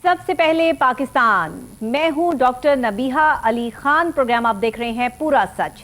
सबसे पहले पाकिस्तान, मैं हूं डॉक्टर नबीहा अली खान। प्रोग्राम आप देख रहे हैं पूरा सच।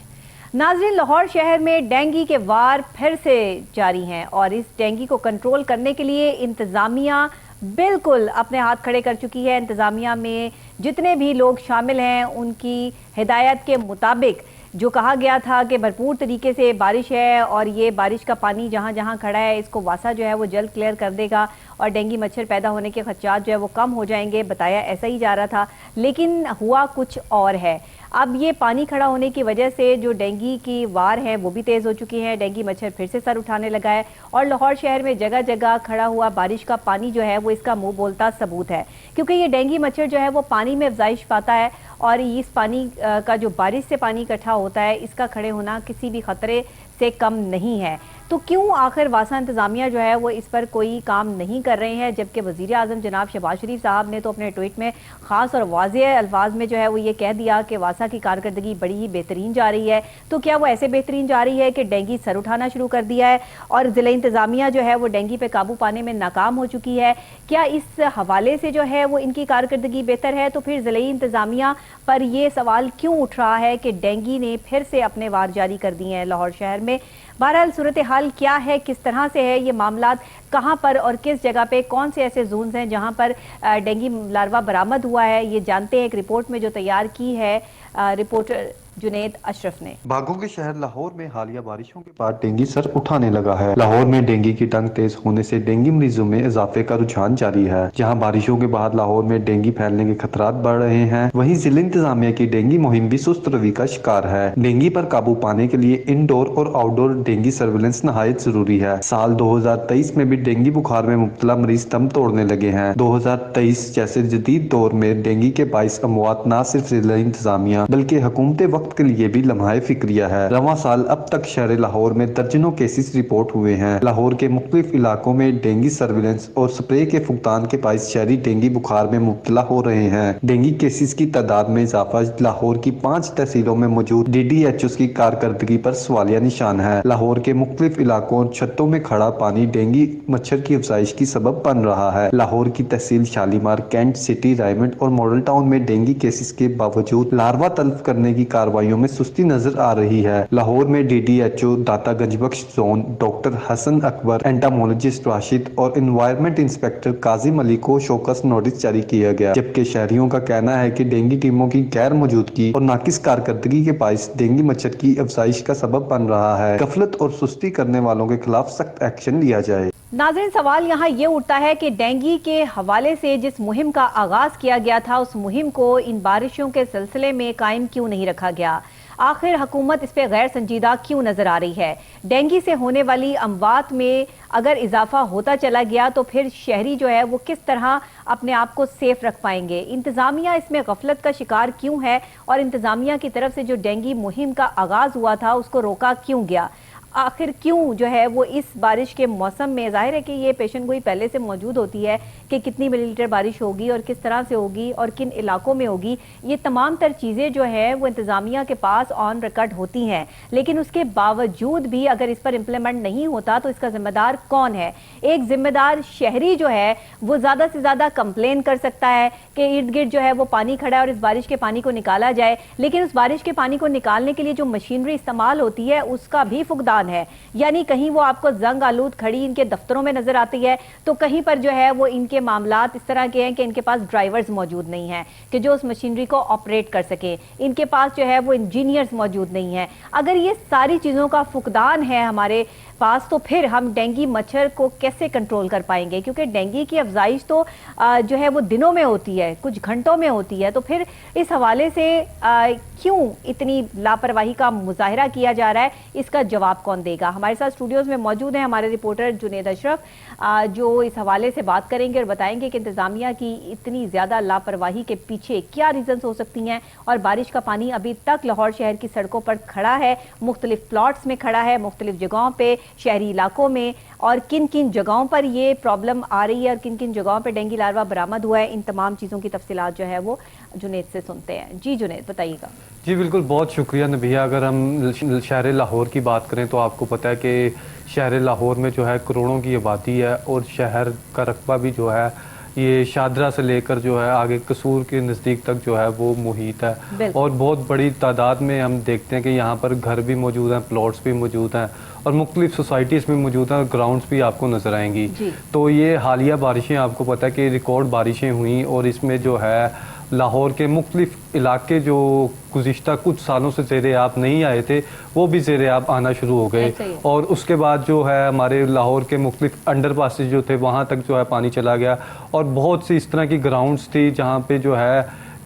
नाज़रीन, लाहौर शहर में डेंगू के वार फिर से जारी हैं और इस डेंगू को कंट्रोल करने के लिए इंतज़ामिया बिल्कुल अपने हाथ खड़े कर चुकी है। इंतज़ामिया में जितने भी लोग शामिल हैं उनकी हिदायत के मुताबिक जो कहा गया था कि भरपूर तरीके से बारिश है और ये बारिश का पानी जहाँ जहाँ खड़ा है इसको वासा जो है वो जल्द क्लियर कर देगा और डेंगू मच्छर पैदा होने के खदशात जो है वो कम हो जाएंगे। बताया ऐसा ही जा रहा था, लेकिन हुआ कुछ और है। अब ये पानी खड़ा होने की वजह से जो डेंगू की वार है वो भी तेज़ हो चुकी है। डेंगू मच्छर फिर से सर उठाने लगा है और लाहौर शहर में जगह जगह खड़ा हुआ बारिश का पानी जो है वो इसका मुंह बोलता सबूत है, क्योंकि ये डेंगू मच्छर जो है वो पानी में अफजाइश पाता है और इस पानी का जो बारिश से पानी इकट्ठा होता है इसका खड़े होना किसी भी खतरे से कम नहीं है। तो क्यों आखिर वासा इंतज़ामिया जो है वो इस पर कोई काम नहीं कर रहे हैं, जबकि वज़ीर आज़म जनाब शहबाज शरीफ साहब ने तो अपने ट्वीट में ख़ास और वाज़ेह अल्फाज में जो है वो ये कह दिया कि वासा की कारकर्दगी बड़ी ही बेहतरीन जा रही है। तो क्या वो ऐसे बेहतरीन जा रही है कि डेंगू सर उठाना शुरू कर दिया है और ज़िला इंतज़ामिया जो है वो डेंगू पे काबू पाने में नाकाम हो चुकी है? क्या इस हवाले से जो है वो इनकी कारकर्दगी बेहतर है? तो फिर ज़िला इंतज़ामिया पर ये सवाल क्यों उठ रहा है कि डेंगू ने फिर से अपने वार जारी कर दिए हैं लाहौर शहर में? बहरहाल सूरत हाल क्या है, किस तरह से है ये मामला, कहां पर और किस जगह पे कौन से ऐसे जोन्स हैं जहां पर डेंगू लार्वा बरामद हुआ है, ये जानते हैं एक रिपोर्ट में जो तैयार की है रिपोर्टर जुनेद अशरफ ने। बागों के शहर लाहौर में हालिया बारिशों के बाद डेंगू सर उठाने लगा है। लाहौर में डेंगू की टंग तेज होने से डेंगू मरीजों में इजाफे का रुझान जारी है। जहां बारिशों के बाद लाहौर में डेंगू फैलने के खतरात बढ़ रहे हैं, वहीं जिला इंतजामिया की डेंगू मुहिम भी सुस्त रवि का शिकार है। डेंगू पर काबू पाने के लिए इंडोर और आउटडोर डेंगू सर्विलेंस नहायत जरूरी है। साल 2023 में भी डेंगू बुखार में मुब्तला मरीज दम तोड़ने लगे हैं। 2023 जैसे जदीद दौर में डेंगू के 22 अमवात न सिर्फ जिला इंतजामिया बल्कि हुकूमत वक्त के लिए भी लम्हा फिक्रिया है। रवां साल अब तक शहर लाहौर में दर्जनों केसेस रिपोर्ट हुए हैं। लाहौर के मुख्तलिफ इलाकों में डेंगू सर्विलेंस और स्प्रे के फुकदान के बायस शहरी डेंगू बुखार में मुब्तला हो रहे हैं। डेंगू केसेस की तादाद में इजाफा लाहौर की 5 तहसीलों में मौजूद DDHO की कारकर्दगी पर सवालिया निशान है। लाहौर के मुख्तलिफ इलाकों और छतों में खड़ा पानी डेंगू मच्छर की अफजाइश की सबब बन रहा है। लाहौर की तहसील शालीमार, कैंट सिटी, रायमंड और मॉडल टाउन में डेंगू केसेस के बावजूद लार्वा तल्फ करने की कार्रवाइयों में सुस्ती नजर आ रही है। लाहौर में DDHO दाता गंजबख्श जोन डॉक्टर हसन अकबर, एंटामोलॉजिस्ट राशिद और एनवायरमेंट इंस्पेक्टर काजिम अली को शोकस नोटिस जारी किया गया, जबकि शहरियों का कहना है कि डेंगू टीमों की गैर मौजूदगी और नाकिस कारकर्दगी के बायस डेंगू मच्छर की अफजाइश का सबब बन रहा है। गफलत और सुस्ती करने वालों के खिलाफ सख्त एक्शन लिया जाए। नाज़रीन, सवाल यहाँ ये उठता है कि डेंगू के हवाले से जिस मुहिम का आगाज किया गया था उस मुहिम को इन बारिशों के सिलसिले में कायम क्यों नहीं रखा गया? आखिर हुकूमत इस पे गैर संजीदा क्यों नजर आ रही है? डेंगू से होने वाली अमवात में अगर इजाफा होता चला गया तो फिर शहरी जो है वो किस तरह अपने आप को सेफ रख पाएंगे? इंतजामिया इसमें गफलत का शिकार क्यों है और इंतजामिया की तरफ से जो डेंगू मुहिम का आगाज हुआ था उसको रोका क्यों गया? आखिर क्यों जो है वो इस बारिश के मौसम में, जाहिर है कि ये पेशन गोई पहले से मौजूद होती है कि कितनी मिलीलीटर बारिश होगी और किस तरह से होगी और किन इलाकों में होगी, ये तमाम तर चीज़ें जो है वो इंतज़ामिया के पास ऑन रिकॉर्ड होती हैं, लेकिन उसके बावजूद भी अगर इस पर इम्प्लीमेंट नहीं होता तो इसका जिम्मेदार कौन है? एक जिम्मेदार शहरी जो है वो ज़्यादा से ज़्यादा कंप्लेन कर सकता है कि इर्द गिर्द जो है वो पानी खड़ा है और इस बारिश के पानी को निकाला जाए, लेकिन उस बारिश के पानी को निकालने के लिए जो मशीनरी इस्तेमाल होती है उसका भी फुकदान है। यानी कहीं वो आपको जंग आलूद खड़ी इनके दफ्तरों में नजर आती है तो कहीं पर जो है वो इनके मामलात इस तरह के हैं कि इनके पास ड्राइवर्स मौजूद नहीं हैं कि जो उस मशीनरी को ऑपरेट कर सके, इनके पास जो है वो इंजीनियर्स मौजूद नहीं है। अगर ये सारी चीज़ों का फुकदान है हमारे पास तो फिर हम डेंगू मच्छर को कैसे कंट्रोल कर पाएंगे? क्योंकि डेंगू की अफजाइश तो जो है वो दिनों में होती है, कुछ घंटों में होती है। तो फिर इस हवाले से क्यों इतनी लापरवाही का मुजाहिरा किया जा रहा है, इसका जवाब कौन देगा? हमारे साथ स्टूडियोज में मौजूद हैं हमारे रिपोर्टर जुनेद अशरफ, जो इस हवाले से बात करेंगे और बताएंगे कि इंतजामिया की इतनी ज्यादा लापरवाही के पीछे क्या रीजंस हो सकती हैं और बारिश का पानी अभी तक लाहौर शहर की सड़कों पर खड़ा है, मुख्तलिफ प्लॉट्स में खड़ा है, मुख्तलिफ जगहों पे शहरी इलाकों में, और किन किन जगहों पर ये प्रॉब्लम आ रही है और किन किन जगहों पर डेंगू लार्वा बरामद हुआ है, इन तमाम चीज़ों की तफसीलात जो है वो जुनेद से सुनते हैं। जी जुनेद, बताइएगा। जी बिल्कुल, बहुत शुक्रिया नबिया। अगर हम शहर लाहौर की बात करें तो आपको पता है कि शहर लाहौर में जो है करोड़ों की आबादी है और शहर का रकबा भी जो है ये शादरा से लेकर जो है आगे कसूर के नज़दीक तक जो है वो मुहित है और बहुत बड़ी तादाद में हम देखते हैं कि यहाँ पर घर भी मौजूद हैं, प्लॉट्स भी मौजूद हैं और मुख्तलिफ सोसाइटीज़ में मौजूद हैं, ग्राउंड्स भी आपको नज़र आएंगी। तो ये हालिया बारिशें आपको पता है कि रिकॉर्ड बारिशें हुई और इसमें जो है लाहौर के मुख्तलिफ इलाके जो गुज़िश्ता कुछ सालों से ज़ेरे आब नहीं आए थे वो भी ज़ेरे आब आना शुरू हो गए और उसके बाद जो है हमारे लाहौर के मुख्तलिफ अंडर पासेज जो थे वहाँ तक जो है पानी चला गया और बहुत सी इस तरह की ग्राउंड्स थी जहाँ पे जो है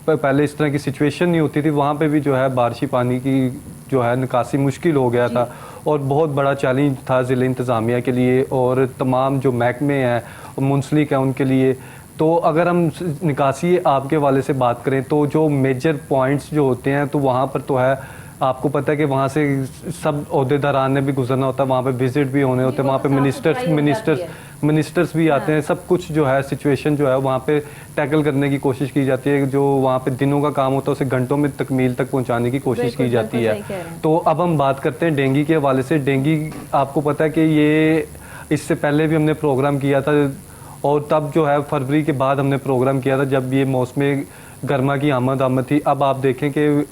पहले इस तरह की सिचुएशन नहीं होती थी, वहाँ पे भी जो है बारिशी पानी की जो है निकासी मुश्किल हो गया था और बहुत बड़ा चैलेंज था ज़िले इंतज़ामिया के लिए और तमाम जो महकमे हैं मुंसलिक हैं उनके लिए। तो अगर हम निकासी आपके वाले से बात करें तो जो मेजर पॉइंट्स जो होते हैं तो वहाँ पर तो है आपको पता है कि वहाँ से सब ओहदेदारान ने भी गुजरना होता है, वहाँ पे विजिट भी होने होते हैं, वहाँ पे मिनिस्टर्स भी आते हैं, सब कुछ जो है सिचुएशन जो है वहाँ पे टैकल करने की कोशिश की जाती है। जो वहाँ पे दिनों का काम होता है उसे घंटों में तकमील तक पहुँचाने की कोशिश की जाती है। तो अब हम बात करते हैं डेंगू के हवाले से। डेंगू आपको पता है कि ये इससे पहले भी हमने प्रोग्राम किया था और तब जो है फरवरी के बाद हमने प्रोग्राम किया था जब ये मौसम गर्मा की आमद थी। अब आप देखें कि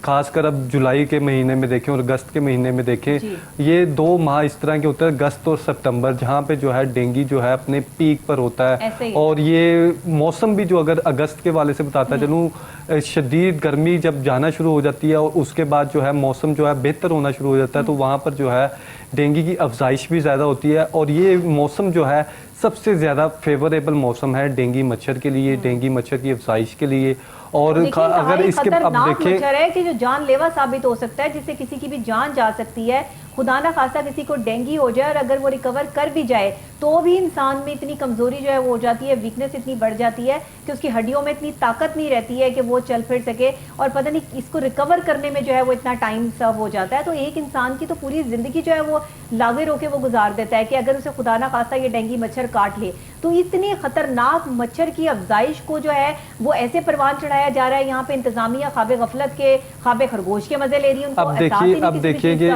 खासकर अब जुलाई के महीने में देखें और अगस्त के महीने में देखें, ये 2 माह इस तरह के होते हैं अगस्त और सितंबर जहाँ पे जो है डेंगू जो है अपने पीक पर होता है और ये मौसम भी जो अगर अगस्त के वाले से बताता चलूँ शदीद गर्मी जब जाना शुरू हो जाती है और उसके बाद जो है मौसम जो है बेहतर होना शुरू हो जाता है तो वहाँ पर जो है डेंगू की अफजाइश भी ज़्यादा होती है और ये मौसम जो है सबसे ज़्यादा फेवरेबल मौसम है डेंगू मच्छर के लिए, डेंगू मच्छर की अफजाइश के लिए। और अगर इसके अब देखें मच्छर है कि जो जानलेवा साबित हो सकता है जिससे किसी की भी जान जा सकती है। खुदा ना खासा किसी को डेंगू हो जाए और अगर वो रिकवर कर भी जाए तो भी इंसान में इतनी कमजोरी जो है वो हो जाती है, वीकनेस इतनी बढ़ जाती है कि उसकी हड्डियों में इतनी ताकत नहीं रहती है कि वो चल फिर सके और पता नहीं इसको रिकवर करने में जो है वो इतना टाइम सर्व हो जाता है। तो एक इंसान की तो पूरी जिंदगी जो है वो लागे रोके वो गुजार देता है कि अगर उसे खुदा ना खासा ये डेंगू मच्छर काट ले तो इतनी खतरनाक मच्छर की अफजाइश को जो है वो ऐसे परवान चढ़ाया जा रहा है। यहाँ पे इंतजामिया ख्वाबे गफलत के ख्वाबे खरगोश के मजे ले रही है। अब देखिए कि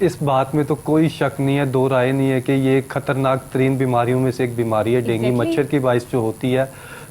इस बात में तो कोई शक नहीं है, दो राय नहीं है कि ये खतरनाक तरीन बीमारियों में से एक बीमारी है डेंगू मच्छर की बाइस जो होती है।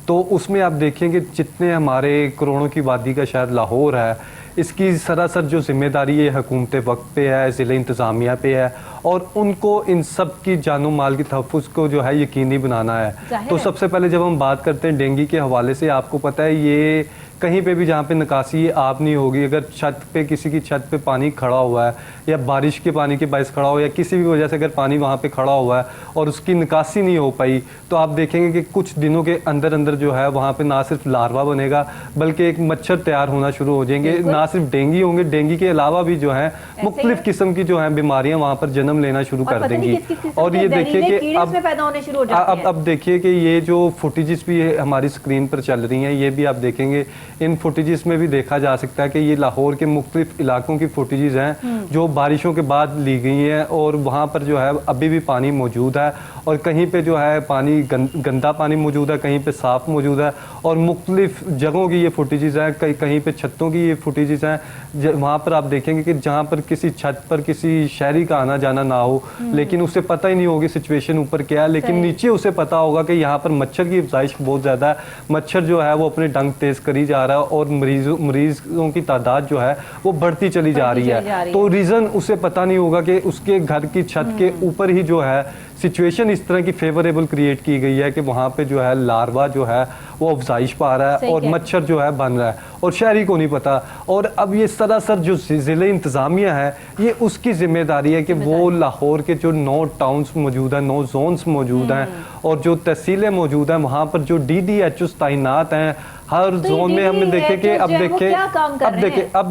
तो उसमें आप देखेंगे जितने हमारे करोड़ों की आबादी का शहर लाहौर है इसकी सरासर जो जिम्मेदारी है हुकूमत वक्त पे है, ज़िले इंतज़ामिया पे है और उनको इन सब की जानो माल की तहफ़्फ़ुज़ को जो है यकीनी बनाना है। तो सबसे पहले जब हम बात करते हैं डेंगू के हवाले से आपको पता है ये कहीं पे भी जहाँ पे निकासी आप नहीं होगी, अगर छत पे किसी की छत पे पानी खड़ा हुआ है या बारिश के पानी के बायस खड़ा हो या किसी भी वजह से अगर पानी वहाँ पे खड़ा हुआ है और उसकी निकासी नहीं हो पाई तो आप देखेंगे कि कुछ दिनों के अंदर अंदर जो है वहाँ पे ना सिर्फ लार्वा बनेगा बल्कि एक मच्छर तैयार होना शुरू हो जाएंगे। ना सिर्फ डेंगू होंगे, डेंगू के अलावा भी जो है मुख्तलिफ किस्म की जो है बीमारियाँ वहाँ पर जन्म लेना शुरू कर देंगी। और ये देखिए कि अब देखिए कि ये जो फुटेजेस भी हमारी स्क्रीन पर चल रही हैं ये भी आप देखेंगे, इन फुटेजेस में भी देखा जा सकता है कि ये लाहौर के मुख्तलिफ इलाकों की फुटेजेस हैं जो बारिशों के बाद ली गई हैं और वहाँ पर जो है अभी भी पानी मौजूद है और कहीं पे जो है पानी गंदा पानी मौजूद है, कहीं पे साफ़ मौजूद है और मुख्तलिफ जगहों की ये फुटेजेस हैं, कहीं पे छतों की ये फुटेजेस हैं। वहाँ पर आप देखेंगे कि जहाँ पर किसी छत पर किसी शहरी का आना जाना ना हो लेकिन उसे पता ही नहीं होगी सिचुएशन ऊपर क्या है, लेकिन नीचे उसे पता होगा कि यहाँ पर मच्छर की अफजाइश बहुत ज़्यादा है, मच्छर जो है वो अपने डंक तेज़ करी जा रहा है और मरीजों की तादाद जो है वो बढ़ती चली जा रही है। तो रीज़न उसे पता नहीं होगा कि उसके घर की छत के ऊपर ही जो है सिचुएशन इस तरह की फेवरेबल क्रिएट की गई है कि वहाँ पे जो है लार्वा जो है वो अफजाइश पा रहा है और मच्छर जो है बन रहा है और शहरी को नहीं पता। और अब ये सरासर जो ज़िले इंतज़ामिया है ये उसकी जिम्मेदारी है कि वो लाहौर के जो 9 टाउन्स मौजूद हैं, 9 जोन्स मौजूद हैं और जो तहसीलें मौजूद हैं वहाँ पर जो DDHOs तैनात हैं हर जोन में। हमने देखे कि अब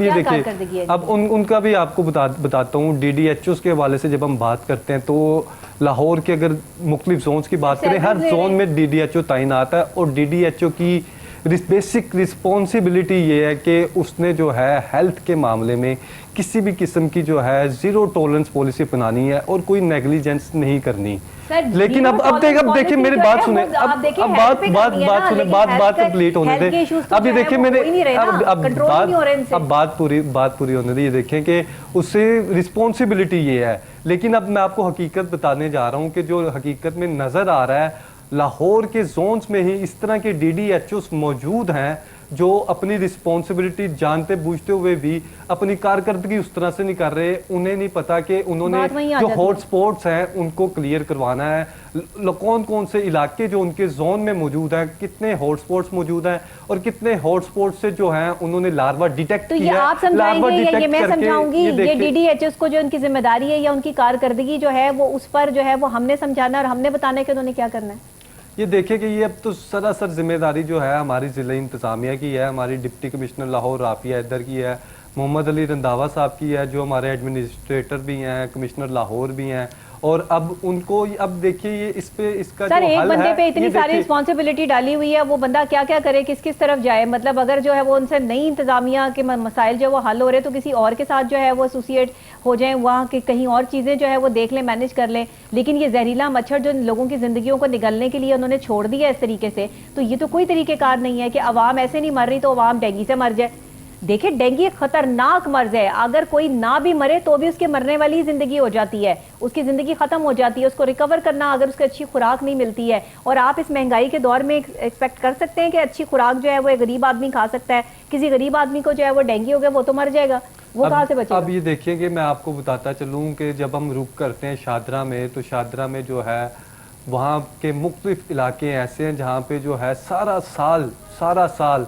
ये देखिए अब उनका भी आपको बताता हूँ। DDHOs के हवाले से जब हम बात करते हैं तो लाहौर के अगर मुख्तलिफ जोन्स की बात करें हर जोन में DDHO तैनात है और DDHO की बेसिक रिस्पॉन्सिबिलिटी ये है कि उसने जो है हेल्थ के मामले में किसी भी किस्म की जो है ज़ीरो टॉलरेंस पॉलिसी अपनानी है और कोई नेग्लिजेंस नहीं करनी। लेकिन अब देखिए मेरी बात सुने, अब बात कंप्लीट होने दे। अब ये देखिए मैंने अब बात पूरी होने दे। ये देखें कि उससे रिस्पॉन्सिबिलिटी ये है, लेकिन अब मैं आपको हकीकत बताने जा रहा हूँ कि जो हकीकत में नजर आ रहा है लाहौर के जोन्स में ही इस तरह के DDHOs मौजूद हैं जो अपनी रिस्पॉन्सिबिलिटी जानते बूझते हुए भी अपनी कारकर्दगी उस तरह से नहीं कर रहे। उन्हें नहीं पता कि उन्होंने जो हॉट स्पॉट्स हैं उनको क्लियर करवाना है। कौन कौन से इलाके जो उनके जोन में मौजूद हैं, कितने हॉट स्पॉट्स मौजूद हैं और कितने हॉट स्पॉट्स से जो हैं उन्होंने लार्वा डिटेक्ट तो किया। ये आप समझाएंगे या ये मैं समझाऊंगी? ये DDHOs को जो उनकी जिम्मेदारी है या उनकी कारकर्दगी जो है वो उस पर जो है वो हमने समझाना और हमने बताना है कि उन्होंने क्या करना है। ये देखिए कि ये अब तो सरासर जिम्मेदारी जो है हमारी ज़िला इंतज़ामिया की है, हमारी डिप्टी कमिश्नर लाहौर राफिया इधर की है, मोहम्मद अली रंधावा साहब की है जो हमारे एडमिनिस्ट्रेटर भी हैं, कमिश्नर लाहौर भी हैं। और अब उनको अब देखिए ये इस पे इसका सर जो एक हल बंदे है, पे इतनी सारी रिस्पॉन्सिबिलिटी डाली हुई है, वो बंदा क्या क्या करे, किस किस तरफ जाए। मतलब अगर जो है वो उनसे नई इंतजामिया के मसाइल जो वो हल हो रहे तो किसी और के साथ जो है वो एसोसिएट हो जाए, वहाँ के कहीं और चीजें जो है वो देख लें, मैनेज कर लें। लेकिन ये जहरीला मच्छर जो लोगों की जिंदगियों को निगलने के लिए उन्होंने छोड़ दिया इस तरीके से, तो ये तो कोई तरीकेकार नहीं है कि अवाम ऐसे नहीं मर रही तो अवाम डेंगू से मर जाए। देखिए डेंगू खतरनाक मर्ज है, अगर कोई ना भी मरे तो भी उसके मरने वाली जिंदगी हो जाती है, उसकी जिंदगी खत्म हो जाती है। उसको रिकवर करना अगर उसको अच्छी खुराक नहीं मिलती है, और आप इस महंगाई के दौर में एक्सपेक्ट कर सकते हैं कि अच्छी खुराक जो है वो एक गरीब आदमी खा सकता है? किसी गरीब आदमी को जो है वो डेंगू हो गया वो तो मर जाएगा, वो कहाँ से बचेगा? अब ये देखिए कि मैं आपको बताता चलूँ कि जब हम रुक करते हैं शादरा में, तो शादरा में जो है वहाँ के मुख्तलिफ इलाके ऐसे हैं जहाँ पे जो है सारा साल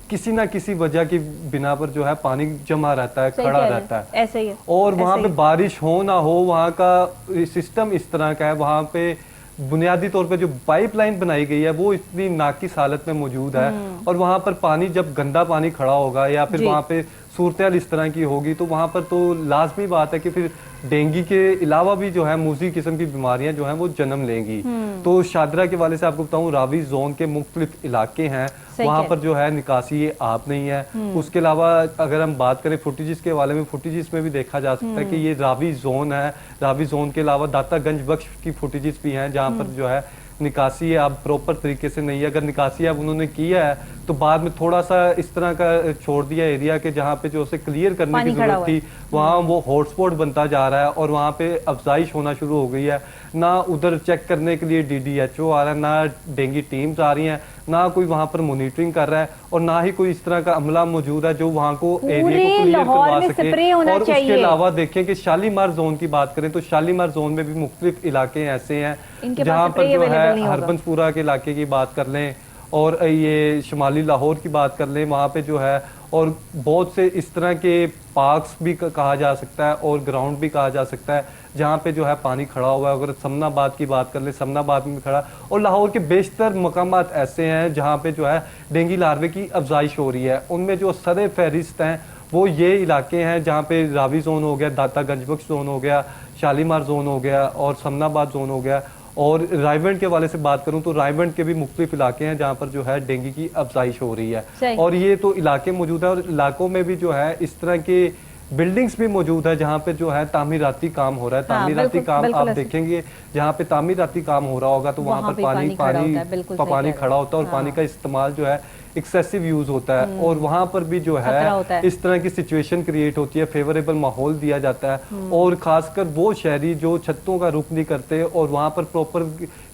किसी ना किसी वजह की बिना पर जो है पानी जमा रहता है, खड़ा रहता है। ऐसे ही है। और वहाँ पे बारिश हो ना हो, वहाँ का सिस्टम इस तरह का है, वहाँ पे बुनियादी तौर पे जो पाइपलाइन बनाई गई है वो इतनी नाकिस हालत में मौजूद है। और वहाँ पर पानी जब गंदा पानी खड़ा होगा या फिर वहाँ पे सूरत इस तरह की होगी तो वहाँ पर तो लाजमी बात है कि फिर डेंगू के अलावा भी जो है मूजी किस्म की बीमारियां जो हैं वो जन्म लेंगी। तो शादरा के वाले से आपको बताऊं, रावी जोन के मुख्तलिफ इलाके हैं, वहाँ पर जो है निकासी आप नहीं है। उसके अलावा अगर हम बात करें फुटेजिस के वाले में, फुटेजिस में भी देखा जा सकता है कि ये रावी जोन है। रावी जोन के अलावा दातागंज बख्श की फुटेजिस भी हैं जहाँ पर जो है निकासी है अब प्रॉपर तरीके से नहीं है। अगर निकासी अब उन्होंने किया है तो बाद में थोड़ा सा इस तरह का छोड़ दिया एरिया के जहाँ पे जो उसे क्लियर करने की जरूरत थी, वहाँ वो हॉटस्पॉट बनता जा रहा है और वहाँ पे अफजाइश होना शुरू हो गई है। ना उधर चेक करने के लिए DDHO आ रहा है, ना डेंगू टीम्स आ रही हैं, ना कोई वहाँ पर मॉनिटरिंग कर रहा है और ना ही कोई इस तरह का अमला मौजूद है जो वहाँ को एरिया को क्लियर करवा सके। और उसके अलावा देखें कि शालीमार जोन की बात करें तो शालीमार जोन में भी मुख्तलिफ इलाके ऐसे हैं जहाँ पर जो है हरबंसपुरा के इलाके की बात कर लें और ये शुमाली लाहौर की बात कर लें, वहाँ पे जो है और बहुत से इस तरह के पार्क्स भी कहा जा सकता है और ग्राउंड भी कहा जा सकता है जहाँ पे जो है पानी खड़ा हुआ है। अगर समनाबाद की बात कर ले, समनाबाद में खड़ा, और लाहौर के बेशतर मकामात ऐसे हैं जहाँ पे जो है डेंगू लार्वे की अफजाइश हो रही है। उनमें जो सरे फहरिस्त हैं वो ये इलाके हैं जहाँ पे रावी जोन हो गया, दातागंज बख्श जोन हो गया, शालीमार जोन हो गया और समनाबाद जोन हो गया। और रायवंड के वाले से बात करूं तो रायवंड के भी मुख्तलिफ इलाके हैं जहां पर जो है डेंगू की अफजाइश हो रही है। और ये तो इलाके मौजूद है और इलाकों में भी जो है इस तरह के बिल्डिंग्स भी मौजूद है जहाँ पे जो है तामीराती काम हो रहा है। तामीराती काम आप देखेंगे जहाँ पे तामीराती काम हो रहा होगा तो वहाँ पर पानी खड़ा होता है और पानी का इस्तेमाल जो है एक्सेसिव यूज होता है और वहां पर भी जो है इस तरह की सिचुएशन क्रिएट होती है, फेवरेबल माहौल दिया जाता है। और खासकर वो शहरी जो छतों का रुख नहीं करते और वहां पर प्रॉपर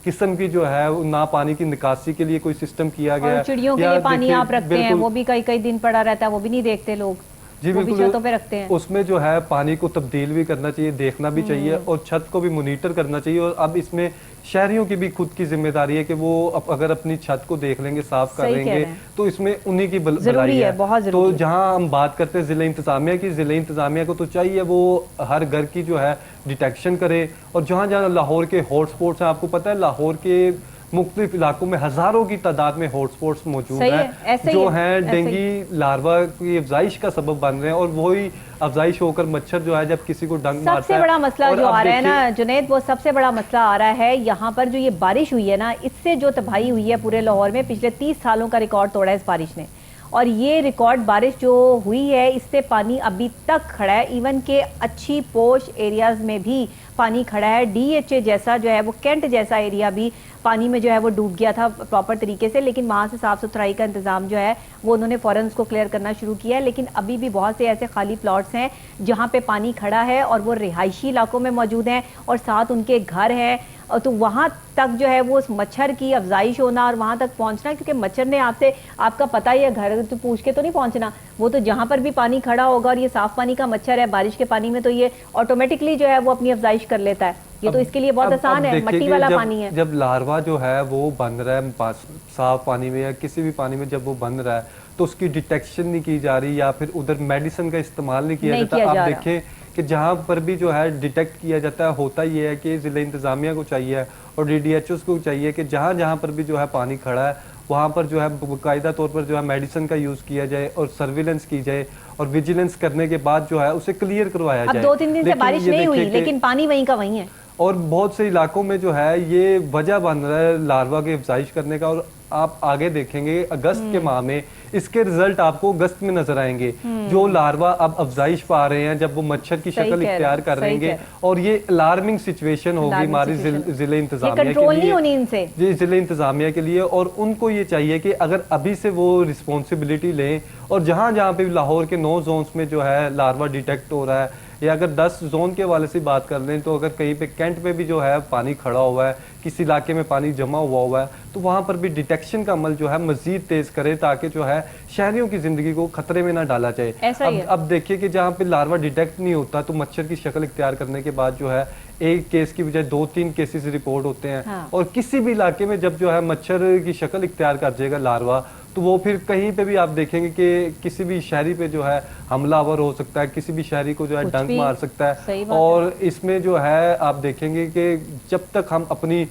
किस्म की जो है ना पानी की निकासी के लिए कोई सिस्टम किया गया है। चिड़ियों के लिए पानी आप रखते हैं वो भी कई दिन पड़ा रहता है, वो भी नहीं देखते लोग। जी बिल्कुल, पे रखते हैं। उसमें जो है पानी को तब्दील भी करना चाहिए, देखना भी चाहिए और छत को भी मॉनिटर करना चाहिए। और अब इसमें शहरियों की भी खुद की जिम्मेदारी है कि वो अगर अपनी छत को देख लेंगे, साफ कर लेंगे तो इसमें उन्हीं की भलाई है। तो जहां हम बात करते हैं जिला इंतजामिया की, जिला इंतजामिया को तो चाहिए वो हर घर की जो है डिटेक्शन करे। और जहां जहां लाहौर के हॉटस्पॉट्स हैं, आपको पता है लाहौर के मुख्तलिफ इलाकों में हजारों की तादाद में हॉटस्पॉट्स मौजूद हैं जो हैं डेंगू लार्वा की अफजाइश का सबब बन रहे हैं। और वही अफजाइश होकर मच्छर जो है जब किसी को डंक मारता है। सबसे बड़ा मसला जो आ रहा है ना जुनैद, वो सबसे बड़ा मसला आ रहा है यहाँ पर जो ये बारिश हुई है ना, इससे जो तबाही हुई है पूरे लाहौर में, पिछले 30 सालों का रिकॉर्ड तोड़ा है इस बारिश ने। और ये रिकॉर्ड बारिश जो हुई है इससे पानी अभी तक खड़ा है। इवन के अच्छी पोश एरियाज में भी पानी खड़ा है। DHA जैसा जो है वो कैंट जैसा एरिया भी पानी में जो है वो डूब गया था प्रॉपर तरीके से, लेकिन वहाँ से साफ सुथराई का इंतजाम जो है वो उन्होंने फौरन उसको क्लियर करना शुरू किया है। लेकिन अभी भी बहुत से ऐसे खाली प्लॉट्स हैं जहाँ पे पानी खड़ा है और वो रिहायशी इलाकों में मौजूद हैं और साथ उनके घर हैं, तो वहाँ तक जो है वो उस मच्छर की अफजाइश होना और वहाँ तक पहुँचना, क्योंकि मच्छर ने आपसे, आपका पता ही है, घर तो पूछ के तो नहीं पहुँचना, वो तो जहाँ पर भी पानी खड़ा होगा और ये साफ पानी का मच्छर है, बारिश के पानी में तो ये ऑटोमेटिकली जो है वो अपनी अफजाइश कर लेता है। ये तो इसके लिए बहुत आसान है, मट्टी वाला पानी है। जब लार्वा जो है वो बन रहा है साफ पानी में या किसी भी पानी में, जब वो बन रहा है तो उसकी डिटेक्शन नहीं की जा रही या फिर उधर मेडिसिन का इस्तेमाल नहीं किया जाता। आप देखें कि जहाँ पर भी जो है डिटेक्ट किया जाता है, होता ये है कि जिला इंतजामिया को चाहिए और DDHOs को चाहिए कि जहाँ जहाँ पर भी जो है पानी खड़ा है वहाँ पर जो है बाकायदा तौर पर जो है मेडिसिन का यूज़ किया जाए और सर्विलेंस की जाए और विजिलेंस करने के बाद जो है उसे क्लियर करवाया जाए। अब 2-3 दिन से बारिश नहीं हुई, लेकिन पानी वहीं का वहीं है। और बहुत से इलाकों में जो है ये वजह बन रहा है लार्वा की अफजाइश करने का। और आप आगे देखेंगे अगस्त के माह में इसके रिजल्ट आपको अगस्त में नजर आएंगे। जो लार्वा अब अफजाइश पा रहे हैं, जब वो मच्छर की शक्ल इख्तियार कर रहेंगे और ये अलार्मिंग सिचुएशन होगी हमारी जिले इंतजामिया के लिए, जिले इंतजामिया के लिए। और उनको ये चाहिए कि अगर अभी से वो रिस्पॉन्सिबिलिटी लें और जहां जहां पे लाहौर के 9 जोन्स में जो है लार्वा डिटेक्ट हो रहा है, या अगर 10 जोन के हवाले से बात कर लें तो अगर कहीं पे कैंट पे भी जो है पानी खड़ा हुआ है, किसी इलाके में पानी जमा हुआ है, तो वहां पर भी डिटेक्शन का अमल जो है मजीद तेज करे ताकि जो है शहरियों की जिंदगी को खतरे में ना डाला जाए। अब देखिए कि जहाँ पे लार्वा डिटेक्ट नहीं होता तो मच्छर की शक्ल इख्तियार करने के बाद जो है एक केस की बजाय 2-3 केसेस रिपोर्ट होते हैं। हाँ। और किसी भी इलाके में जब जो है मच्छर की शक्ल इख्तियार कर जाएगा लार्वा, तो वो फिर कहीं पे भी आप देखेंगे कि किसी भी शहरी पे जो है हमलावर हो सकता है, किसी भी शहरी को जो है डंक मार सकता है। और इसमें जो है आप देखेंगे कि जब तक हम अपनी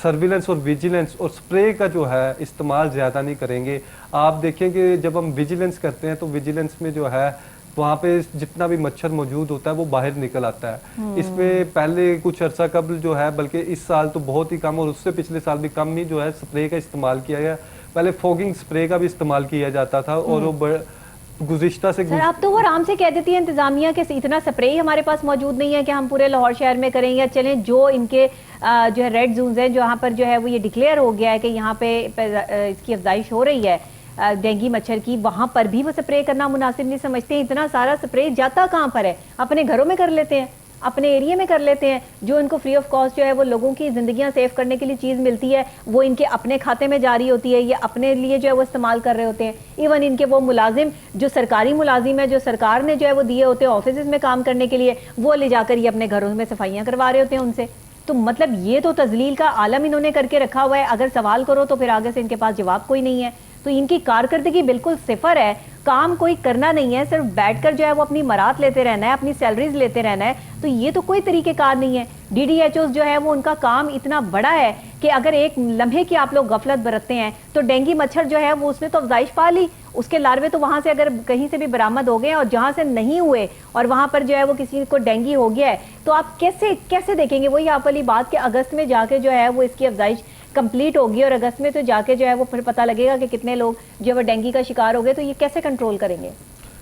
सर्विलेंस और विजिलेंस और स्प्रे का जो है इस्तेमाल ज़्यादा नहीं करेंगे, आप देखेंगे जब हम विजिलेंस करते हैं तो विजिलेंस में जो है वहाँ पे जितना भी मच्छर मौजूद होता है वो बाहर निकल आता है। इसमें पहले कुछ अर्सा कबल जो है, बल्कि इस साल तो बहुत ही कम और उससे पिछले साल भी कम ही जो है स्प्रे का इस्तेमाल किया गया। पहले फॉगिंग स्प्रे का भी इस्तेमाल किया जाता था और वो गुज़िश्ता से सर, अब तो वो आराम से कह देती है इंतजामिया के इतना स्प्रे ही हमारे पास मौजूद नहीं है कि हम पूरे लाहौर शहर में करें, या चलें जो इनके जो है रेड जोन्स हैं जहाँ पर जो है वो ये डिक्लेयर हो गया है कि यहाँ पे इसकी अफजाइश हो रही है डेंगू मच्छर की, वहाँ पर भी वो स्प्रे करना मुनासिब नहीं समझते हैं। इतना सारा स्प्रे जाता कहाँ पर है? अपने घरों में कर लेते हैं, अपने एरिया में कर लेते हैं। जो इनको फ्री ऑफ कॉस्ट जो है वो लोगों की जिंदगियां सेव करने के लिए चीज़ मिलती है, वो इनके अपने खाते में जारी होती है, ये अपने लिए जो है वो इस्तेमाल कर रहे होते हैं। इवन इनके वो मुलाजिम जो सरकारी मुलाजिम है, जो सरकार ने जो है वो दिए होते हैं ऑफिस में काम करने के लिए, वो ले जाकर ये अपने घरों में सफाइयाँ करवा रहे होते हैं उनसे। तो मतलब ये तो तजलील का आलम इन्होंने करके रखा हुआ है। अगर सवाल करो तो फिर आगे से इनके पास जवाब कोई नहीं है। तो इनकी कारकर्दगी बिल्कुल सिफर है, काम कोई करना नहीं है, सिर्फ बैठकर जो है वो अपनी मरात लेते रहना है, अपनी सैलरीज लेते रहना है। तो ये तो कोई तरीकेकार नहीं है। DDHOs जो है वो उनका काम इतना बड़ा है कि अगर एक लम्हे की आप लोग गफलत बरतते हैं तो डेंगू मच्छर जो है वो उसने तो अफजाइश पा ली, उसके लार्वे तो वहां से अगर कहीं से भी बरामद हो गए और जहां से नहीं हुए और वहां पर जो है वो किसी को डेंगू हो गया है, तो आप कैसे देखेंगे? वही आप वाली बात कि अगस्त में जाके जो है वो इसकी अफजाइश कंप्लीट होगी और अगस्त में तो जाके जो है वो फिर पता लगेगा कि कितने लोग जो है वो डेंगू का शिकार हो गए। तो ये कैसे कंट्रोल करेंगे?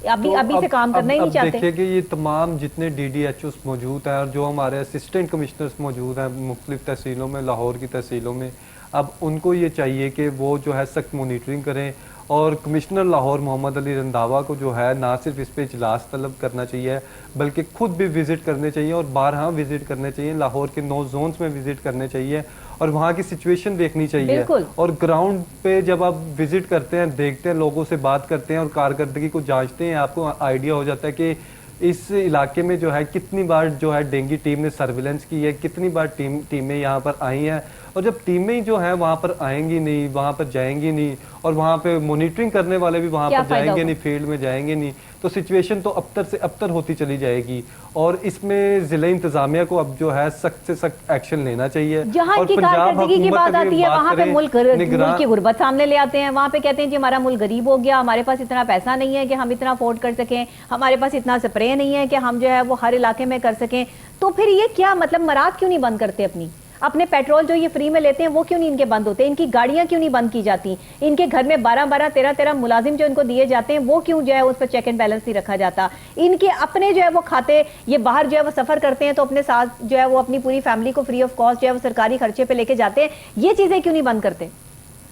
अभी से काम करना ही नहीं चाहते। देखिए कि ये तमाम जितने DDHOs मौजूद हैं और जो हमारे असिस्टेंट कमिश्नर्स मौजूद हैं मुख्तलिफ तहसीलों में, लाहौर की तहसीलों में, अब उनको ये चाहिए कि वो जो है सख्त मॉनिटरिंग करें और कमिश्नर लाहौर मोहम्मद अली रंधावा को जो है ना सिर्फ इस पे इजलास तलब करना चाहिए बल्कि खुद भी विजिट करने चाहिए और बारहा विजिट करने चाहिए, लाहौर के 9 जोन्स में विजिट करने चाहिए और वहाँ की सिचुएशन देखनी चाहिए। और ग्राउंड पे जब आप विजिट करते हैं, देखते हैं, लोगों से बात करते हैं और कारकर्दगी को जांचते हैं, आपको आइडिया हो जाता है कि इस इलाके में जो है कितनी बार जो है डेंगू टीम ने सर्विलेंस की है, कितनी बार टीमें यहाँ पर आई हैं। और जब टीमें जो हैं वहाँ पर आएंगी नहीं, वहाँ पर जाएंगी नहीं और वहाँ पे मॉनिटरिंग करने वाले भी वहाँ पर जाएंगे नहीं, फील्ड में जाएंगे नहीं, तो सिचुएशन तो अबतर से अबतर होती चली जाएगी। और इसमें जिला इंतजामिया को अब जो है सख्त से सख्त एक्शन लेना चाहिए। जहाँ की कारकर्दगी की बात आती है वहाँ पे मुल्क की गुर्बत सामने ले आते हैं। वहाँ पे कहते हैं जी हमारा मुल्क गरीब हो गया, हमारे पास इतना पैसा नहीं है कि हम इतना अफोर्ड कर सकें, हमारे पास इतना स्प्रे नहीं है कि हम जो है वो हर इलाके में कर सकें। तो फिर ये क्या मतलब, मराद क्यों नहीं बंद करते अपनी? अपने पेट्रोल जो ये फ्री में लेते हैं वो क्यों नहीं इनके बंद होते? इनकी गाड़ियां क्यों नहीं बंद की जाती? इनके घर में 12-12, 13-13 मुलाजिम जो इनको दिए जाते हैं वो क्यों जो है उस पर चेक एंड बैलेंस नहीं रखा जाता? इनके अपने जो है वो खाते, ये बाहर जो है वो सफर करते हैं तो अपने साथ जो है वो अपनी पूरी फैमिली को फ्री ऑफ कॉस्ट जो है वो सरकारी खर्चे पे लेके जाते हैं। ये चीजें क्यों नहीं बंद करते?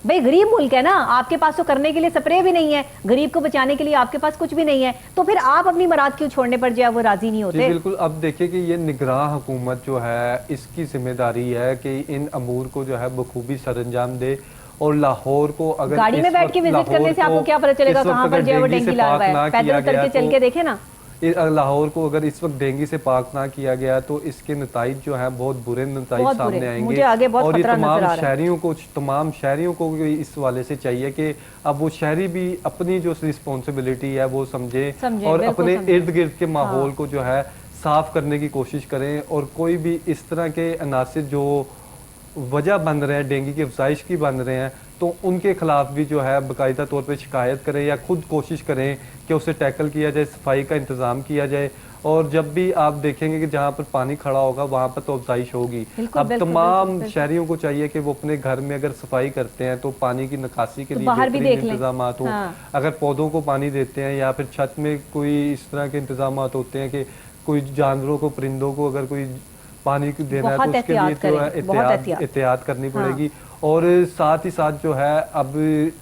भाई गरीब मुल्क है ना, आपके पास तो करने के लिए स्प्रे भी नहीं है, गरीब को बचाने के लिए आपके पास कुछ भी नहीं है, तो फिर आप अपनी मुराद क्यों छोड़ने पर जो है वो राजी नहीं होते? बिल्कुल। अब देखिए कि ये निगरान हुकूमत जो है इसकी जिम्मेदारी है कि इन अमूर को जो है बखूबी सरअंजाम दे। और लाहौर को अगर गाड़ी में बैठ के विजिट करने से आपको क्या पता चलेगा कहाँ पर जो है वो डेंगू लगा हुआ है? पैदल उतर के चल के देखे ना। लाहौर को अगर इस वक्त डेंगू से पाक ना किया गया तो इसके नताइज जो है बहुत बुरे नताइज सामने आएंगे। मुझे आगे बहुत और ये खतरा नजर आ रहा है। तमाम शहरियों को भी इस वाले से चाहिए कि अब वो शहरी भी अपनी जो रिस्पॉन्सिबिलिटी है वो समझे और अपने इर्द गिर्द के माहौल को जो है साफ करने की कोशिश करें। और कोई भी इस तरह के अनासिर जो वजह बन रहे हैं, डेंगू की अफजाइश की बन रहे हैं, तो उनके खिलाफ भी जो है बाकायदा तौर पे शिकायत करें या खुद कोशिश करें कि उसे टैकल किया जाए, सफाई का इंतज़ाम किया जाए। और जब भी आप देखेंगे कि जहाँ पर पानी खड़ा होगा वहाँ पर तो अफजाइश होगी। अब तमाम शहरियों को चाहिए कि वो अपने घर में अगर सफाई करते हैं तो पानी की निकासी के लिए बेहतरीन इंतजाम हो। अगर पौधों को पानी देते हैं या फिर छत में कोई इस तरह के इंतजाम होते हैं कि कोई जानवरों को, परिंदों को अगर कोई पानी देना है तो उसके लिए जो है एहतियात करनी पड़ेगी। और साथ ही साथ जो है अब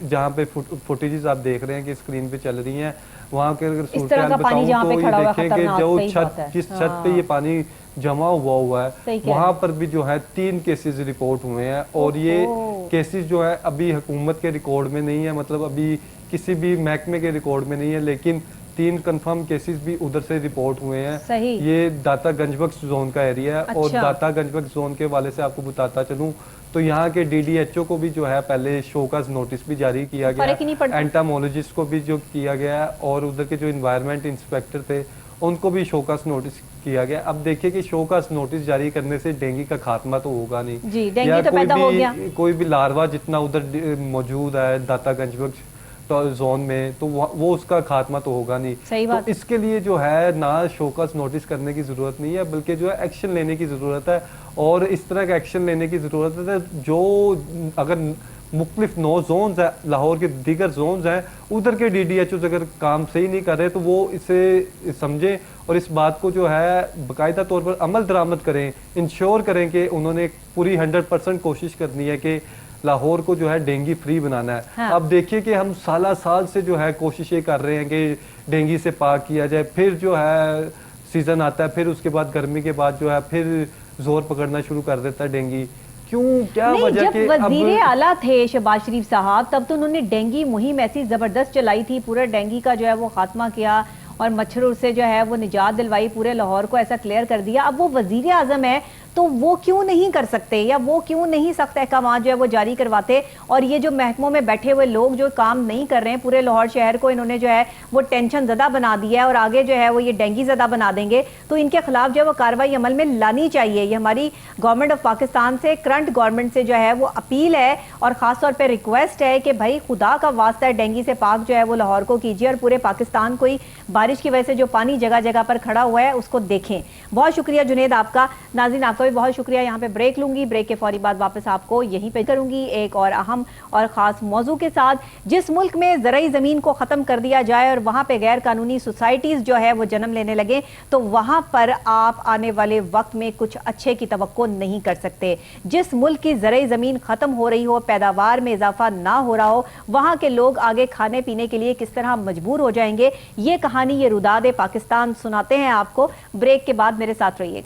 जहाँ पे फुटेजेस आप देख रहे हैं कि स्क्रीन पे चल रही हैं, वहाँ के अगर सूरत हाल बताऊं तो ये देखें कि जो जिस छत पे ये पानी जमा हुआ है वहाँ पर भी जो है 3 केसेस रिपोर्ट हुए हैं। और ये केसेस जो है अभी हुकूमत के रिकॉर्ड में नहीं है, मतलब अभी किसी भी महकमे के रिकॉर्ड में नहीं है, लेकिन 3 कंफर्म केसेस भी उधर से रिपोर्ट हुए हैं। ये दाता गंजबख्श जोन का एरिया है। और दाता गंजबख्श जोन के वाले से आपको बताता चलूं तो यहाँ के DDHO को भी जो है पहले शोकाज नोटिस भी जारी किया गया, एंटामोलॉजिस्ट को भी जो किया गया और उधर के जो इन्वायरमेंट इंस्पेक्टर थे उनको भी शोकाज नोटिस किया गया। अब देखिए कि शोकाज नोटिस जारी करने से डेंगू का खात्मा तो होगा नहीं जी, या तो पैदा हो गया। कोई भी लार्वा जितना उधर मौजूद है दाता गंजबख्श जोन में तो वो उसका खात्मा तो होगा नहीं। सही बात। तो इसके लिए जो है ना शोकस नोटिस करने की जरूरत नहीं है, बल्कि जो है एक्शन लेने की जरूरत है। और इस तरह का एक्शन लेने की जरूरत है जो अगर मुख्तलिफ 9 जोन्स है, लाहौर के दीगर जोन्स हैं, उधर के DDHO अगर काम सही नहीं कर रहे तो वो इसे समझें और इस बात को जो है बाकायदा तौर पर अमल दरामद करें, इंश्योर करें कि उन्होंने पूरी 100% कोशिश करनी है कि लाहौर को जो है डेंगू फ्री बनाना है। हाँ। अब देखिए कि हम साल से जो है कोशिशें कर रहे हैं कि डेंगू से पाक किया जाए, फिर जो है सीजन आता है, फिर उसके बाद गर्मी के बाद जो है फिर जोर पकड़ना शुरू कर देता है डेंगू। क्यों, क्या वजह? जब वजीर आला थे शहबाज शरीफ साहब तब तो उन्होंने डेंगू मुहिम ऐसी जबरदस्त चलाई थी, पूरा डेंगू का जो है वो खात्मा किया और मच्छरों से जो है वो निजात दिलवाई, पूरे लाहौर को ऐसा क्लियर कर दिया। अब वो वजीर आजम है तो वो क्यों नहीं कर सकते या वो क्यों नहीं सख्त अहकाम जो है वो जारी करवाते? और ये जो महकमों में बैठे हुए लोग जो काम नहीं कर रहे हैं, पूरे लाहौर शहर को इन्होंने जो है वो टेंशन ज़दा बना दिया है और आगे जो है वो ये डेंगू ज़दा बना देंगे, तो इनके खिलाफ जो है वो कार्रवाई अमल में लानी चाहिए। ये हमारी गवर्नमेंट ऑफ पाकिस्तान से, करंट गवर्नमेंट से जो है वो अपील है और ख़ासतौर पर रिक्वेस्ट है कि भाई खुदा का वास्ता है डेंगू से पाक जो है वो लाहौर को कीजिए और पूरे पाकिस्तान को ही बारिश की वजह से जो पानी जगह जगह पर खड़ा हुआ है उसको देखें। बहुत शुक्रिया जुनेद आपका। नाज़रीन आपका भी बहुत शुक्रिया। यहाँ पे ब्रेक लूंगी, ब्रेक के फौरी बाद वापस आपको यहीं पे करूंगी एक और अहम और ख़ास मौजू के साथ। जिस मुल्क में ज़राई ज़मीन को ख़त्म कर दिया जाए और वहाँ पे गैर कानूनी सोसाइटीज़ जो है वो जन्म लेने लगे तो वहाँ पर आप आने वाले वक्त में कुछ अच्छे की तवक्को नहीं कर सकते। जिस मुल्क की ज़राई ज़मीन ख़त्म हो रही हो, पैदावार में इजाफा ना हो रहा हो, वहाँ के लोग आगे खाने पीने के लिए किस तरह मजबूर हो जाएंगे, ये कहानी, ये रुदाद पाकिस्तान सुनाते हैं आपको। ब्रेक के बाद मेरे साथ रहिएगा।